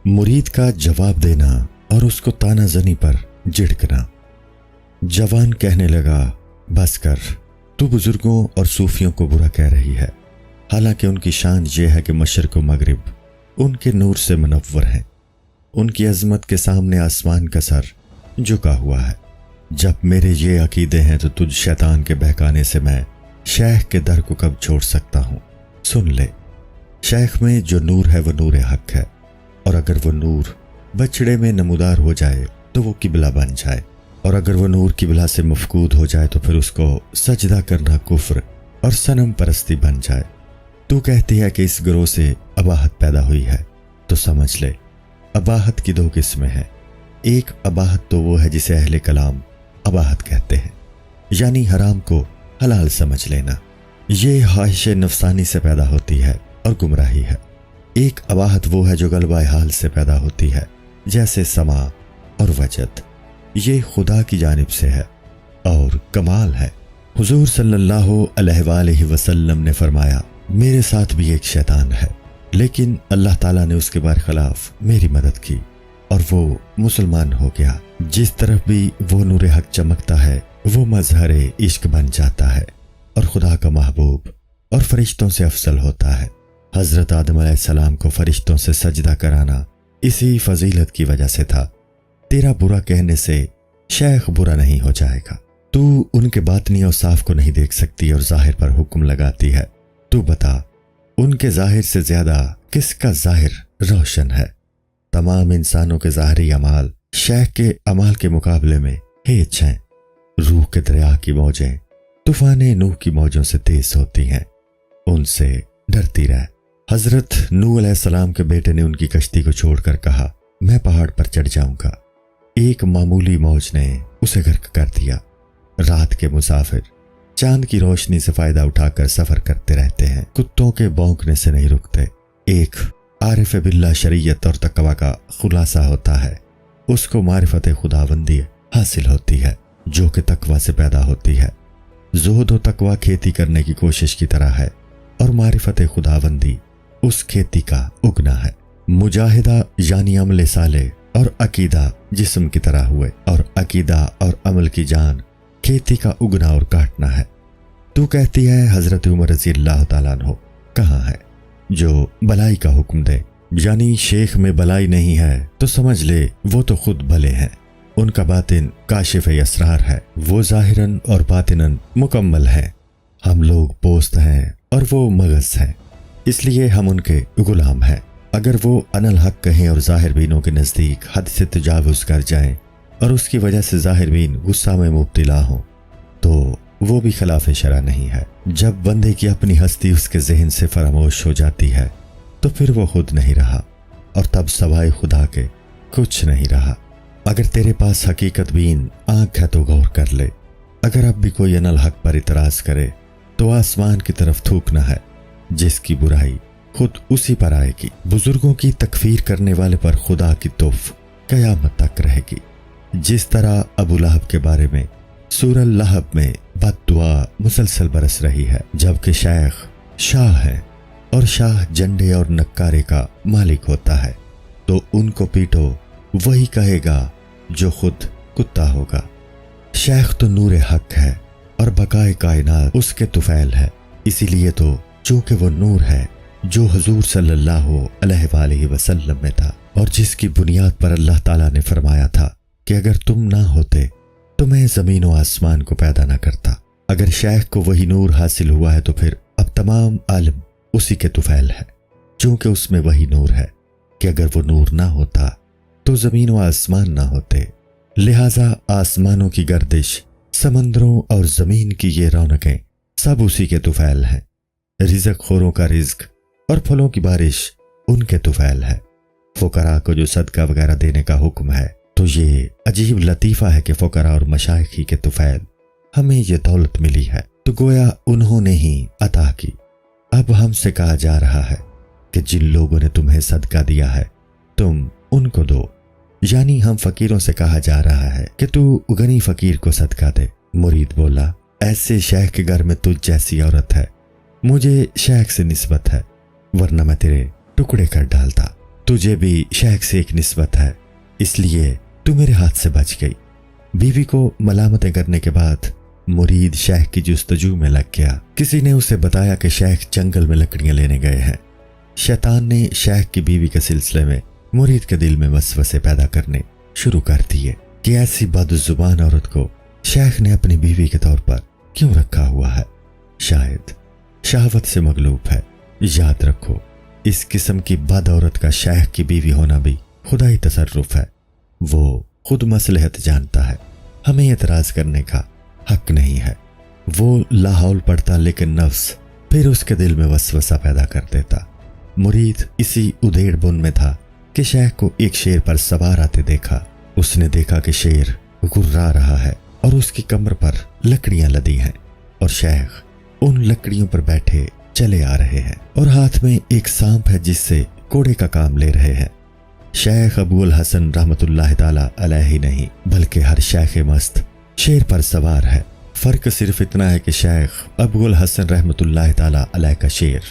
मुरीद का जवाब देना और उसको ताना जनी पर झिड़कना। जवान कहने लगा, बस कर, तू बुजुर्गों और सूफियों को बुरा कह रही है, हालांकि उनकी शान ये है कि मशरिक व मगरिब उनके नूर से मुनव्वर हैं। उनकी अजमत के सामने आसमान का सर झुका हुआ है। जब मेरे ये अकीदे हैं तो तुझ शैतान के बहकाने से मैं शेख के दर को कब छोड़ सकता हूँ। सुन ले, शेख में जो नूर है वो नूर हक है, और अगर वो नूर बछड़े में नमूदार हो जाए तो वो किबला बन जाए, और अगर वो नूर किबला से मफकूद हो जाए तो फिर उसको सजदा करना कुफ्र और सनम परस्ती बन जाए। तू कहती है कि इस ग्रोह से अबाहत पैदा हुई है, तो समझ ले अबाहत की दो किस्में हैं। एक अबाहत तो वो है जिसे अहले कलाम अबाहत कहते हैं, यानी हराम को हलाल समझ लेना। ये ख्वाहिश नफसानी से पैदा होती है और गुमराही है। एक अबाहत वो है जो गलबा हाल से पैदा होती है, जैसे समा और वजद। ये खुदा की जानिब से है और कमाल है। हुजूर सल्लल्लाहु अलैहि वसल्लम ने फरमाया, मेरे साथ भी एक शैतान है, लेकिन अल्लाह ताला ने उसके बरखिलाफ मेरी मदद की और वो मुसलमान हो गया। जिस तरफ भी वो नूर हक चमकता है वो मजहर इश्क बन जाता है और खुदा का महबूब और फरिश्तों से अफजल होता है। हजरत आदम अलैहिस्सलाम को फरिश्तों से सजदा कराना इसी फजीलत की वजह से था। तेरा बुरा कहने से शेख बुरा नहीं हो जाएगा। तू उनके बातनी और साफ को नहीं देख सकती और जाहिर पर हुक्म लगाती है। तू बता, उनके जाहिर से ज्यादा किसका जाहिर रोशन है? तमाम इंसानों के ज़ाहरी अमाल शेख के अमाल के मुकाबले में हेच हैं। रूह के दरिया की मौजें तूफाने नूह की मौजों से तेज होती हैं, उनसे डरती रह। हजरत नूह अलैहिस्सलाम के बेटे ने उनकी कश्ती को छोड़कर कहा, मैं पहाड़ पर चढ़ जाऊंगा। एक मामूली मौज ने उसे गर्क कर दिया। रात के मुसाफिर चांद की रोशनी से फायदा उठाकर सफर करते रहते हैं, कुत्तों के भौंकने से नहीं रुकते। एक आरिफ बिल्ला शरीयत और तकवा का खुलासा होता है, उसको मारिफत खुदाबंदी हासिल होती है जो कि तकवा से पैदा होती है। ज़ुहद और तकवा खेती करने की कोशिश की तरह है और मारिफत खुदाबंदी उस खेती का उगना है। मुजाहिदा यानी अमल साले और अकीदा जिस्म की तरह हुए, और अकीदा और अमल की जान खेती का उगना और काटना है। तू कहती है हजरत उमर रज़ी अल्लाह तआला अन्हु कहाँ है जो भलाई का हुक्म दे, यानी शेख में भलाई नहीं है तो समझ ले वो तो खुद भले हैं। उनका बातिन काशिफ असरार है, वो जाहिरन और बातिनन मुकम्मल है। हम लोग पोस्त हैं और वो मगज हैं, इसलिए हम उनके गुलाम हैं। अगर वो अनल हक कहें और जाहिर बीनों के नज़दीक हद से तजावुज़ कर जाएं और उसकी वजह से जाहिर बीन गुस्सा में मुब्तला हों, तो वो भी खिलाफ शरा नहीं है। जब बंदे की अपनी हस्ती उसके जहन से फरामोश हो जाती है तो फिर वो खुद नहीं रहा और तब सवाए खुदा के कुछ नहीं रहा। अगर तेरे पास हकीकत बीन आंख है तो गौर कर ले। अगर अब भी कोई अनल हक पर इतराज करे तो आसमान की तरफ थूकना है, जिसकी बुराई खुद उसी पर आएगी। बुजुर्गों की तकफीर करने वाले पर खुदा की तोफ कयामत तक रहेगी। जिस तरह अबू लहब के बारे में सूरह लहब में बद्दुआ मुसलसल बरस रही है, जबकि शेख शाह है और शाह झंडे और नक्कारे का मालिक होता है, तो उनको पीटो वही कहेगा जो खुद कुत्ता होगा। शेख तो नूर हक है और बकाए कायनात उसके तुफैल है, इसीलिए तो चूंकि वो नूर है जो हुजूर सल्लल्लाहु अलैहि वसल्लम में था और जिसकी बुनियाद पर अल्लाह ताला ने फरमाया था कि अगर तुम ना होते तो मैं जमीन व आसमान को पैदा ना करता। अगर शेख को वही नूर हासिल हुआ है तो फिर अब तमाम आलम उसी के तुफैल है, चूंकि उसमें वही नूर है कि अगर वो नूर ना होता तो जमीन व आसमान ना होते। लिहाजा आसमानों की गर्दिश, समंदरों और जमीन की ये रौनकें सब उसी के तुफैल हैं। रिज़्क खोरों का रिज्क और फलों की बारिश उनके तुफैल है। फुकरा को जो सदका वगैरह देने का हुक्म है, तो ये अजीब लतीफ़ा है कि फुकरा और मशाइखी के तुफैल हमें ये दौलत मिली है तो गोया उन्होंने ही अता की। अब हमसे कहा जा रहा है कि जिन लोगों ने तुम्हें सदका दिया है तुम उनको दो, यानी हम फकीरों से कहा जा रहा है कि तू गनी फकीर को सदका दे। मुरीद बोला, ऐसे शेख के घर में तुझ जैसी औरत है, मुझे शेख से निस्बत है, वरना मैं तेरे टुकड़े कर डालता। तुझे भी शेख से एक निस्बत है, इसलिए तू मेरे हाथ से बच गई। बीवी को मलामतें करने के बाद मुरीद शेख की जुस्तजू में लग गया। किसी ने उसे बताया कि शेख जंगल में लकड़ियां लेने गए हैं। शैतान ने शेख की बीवी के सिलसिले में मुरीद के दिल में वसवसे पैदा करने शुरू कर दिए कि ऐसी बदजुबान औरत को शेख ने अपनी बीवी के तौर पर क्यों रखा हुआ है। शायद शहवत से मगलूब है। याद रखो, इस किस्म की बद औरत का शेख की बीवी होना भी खुदाई तसर्रुफ है। वो खुद मसलहत जानता है, हमें एतराज करने का हक नहीं है। वो लाहौल पड़ता, लेकिन नफ्स फिर उसके दिल में वसवसा पैदा कर देता। मुरीद इसी उधेड़ बुन में था कि शेख को एक शेर पर सवार आते देखा। उसने देखा कि शेर गुर्रा रहा है और उसकी कमर पर लकड़ियां लदी हैं और शेख उन लकड़ियों पर बैठे चले आ रहे हैं और हाथ में एक सांप है जिससे कोड़े का काम ले रहे हैं। शेख अबुल हसन रहमतुल्लाह ताला अलैहि नहीं, बल्कि हर शेख मस्त शेर पर सवार है। फर्क सिर्फ इतना है कि शेख अबुल हसन रहमतुल्लाह ताला अलैह का शेर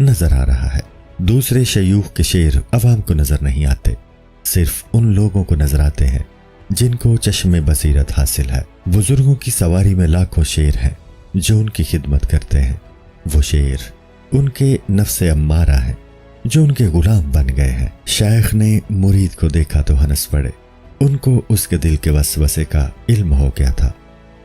नजर आ रहा है। दूसरे शयूख के शेर अवाम को नजर नहीं आते, सिर्फ उन लोगों को नजर आते हैं जिनको चश्मे बसीरत हासिल है। बुजुर्गों की सवारी में लाखों शेर हैं जो उनकी खिदमत करते हैं। वो शेर उनके नफ्से अम्मारा है जो उनके गुलाम बन गए हैं। शेख ने मुरीद को देखा तो हंस पड़े। उनको उसके दिल के वसवसे का इल्म हो गया था।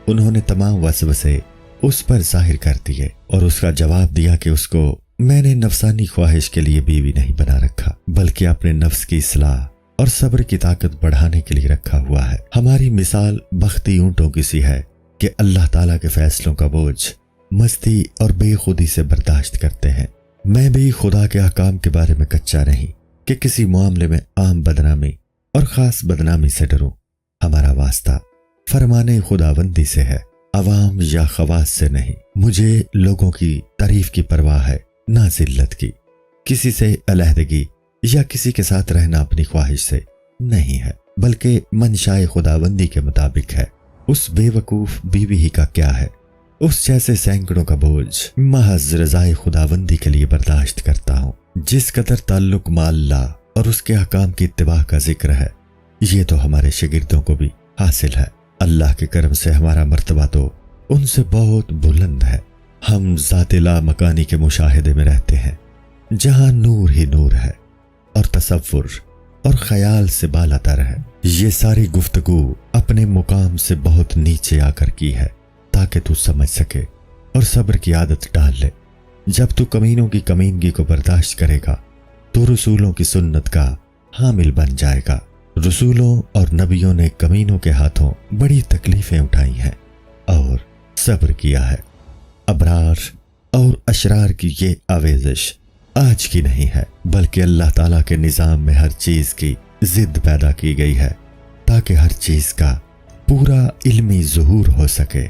उन्होंने तमाम वसवसे उस पर जाहिर कर दिए और उसका जवाब दिया कि उसको मैंने नफसानी ख्वाहिश के लिए बीवी नहीं बना रखा, बल्कि अपने नफ्स की इस्लाह और सब्र की ताकत बढ़ाने के लिए रखा हुआ है। हमारी मिसाल बख्ती ऊंटों की सी है कि अल्लाह ताला के फैसलों का बोझ मस्ती और बेखुदी से बर्दाश्त करते हैं। मैं भी खुदा के अहकाम के बारे में कच्चा नहीं कि किसी मामले में आम बदनामी और खास बदनामी से डरूं। हमारा वास्ता फरमाने खुदाबंदी से है, अवाम या खवास से नहीं। मुझे लोगों की तारीफ की परवाह है, ना जिल्लत की। किसी से अलहदगी या किसी के साथ रहना अपनी ख्वाहिश से नहीं है, बल्कि मनशाए खुदाबंदी के मुताबिक है। उस बेवकूफ बीवी ही का क्या है, उस जैसे सैकड़ों का बोझ महज रज़ाए खुदाबंदी के लिए बर्दाश्त करता हूँ। जिस कदर ताल्लुक माल्ला और उसके अहकाम की इत्तिबा का जिक्र है, ये तो हमारे शागिर्दों को भी हासिल है। अल्लाह के करम से हमारा मर्तबा तो उनसे बहुत बुलंद है। हम ज़ाते ला मकानी के मुशाहिदे में रहते हैं, जहाँ नूर ही नूर है और तसव्वुर और ख्याल से बालातर है। ये सारी गुफ्तगू अपने मुकाम से बहुत नीचे आकर की है ताकि तू समझ सके और सब्र की आदत डाल ले। जब तू कमीनों की कमीनगी को बर्दाश्त करेगा तो रसूलों की सुन्नत का हामिल बन जाएगा। रसूलों और नबियों ने कमीनों के हाथों बड़ी तकलीफें उठाई हैं और सब्र किया है। अबरार और अशरार की ये आवेज़िश आज की नहीं है, बल्कि अल्लाह ताला के निज़ाम में हर चीज़ की जिद पैदा की गई है ताकि हर चीज़ का पूरा इल्मी ज़ुहूर हो सके।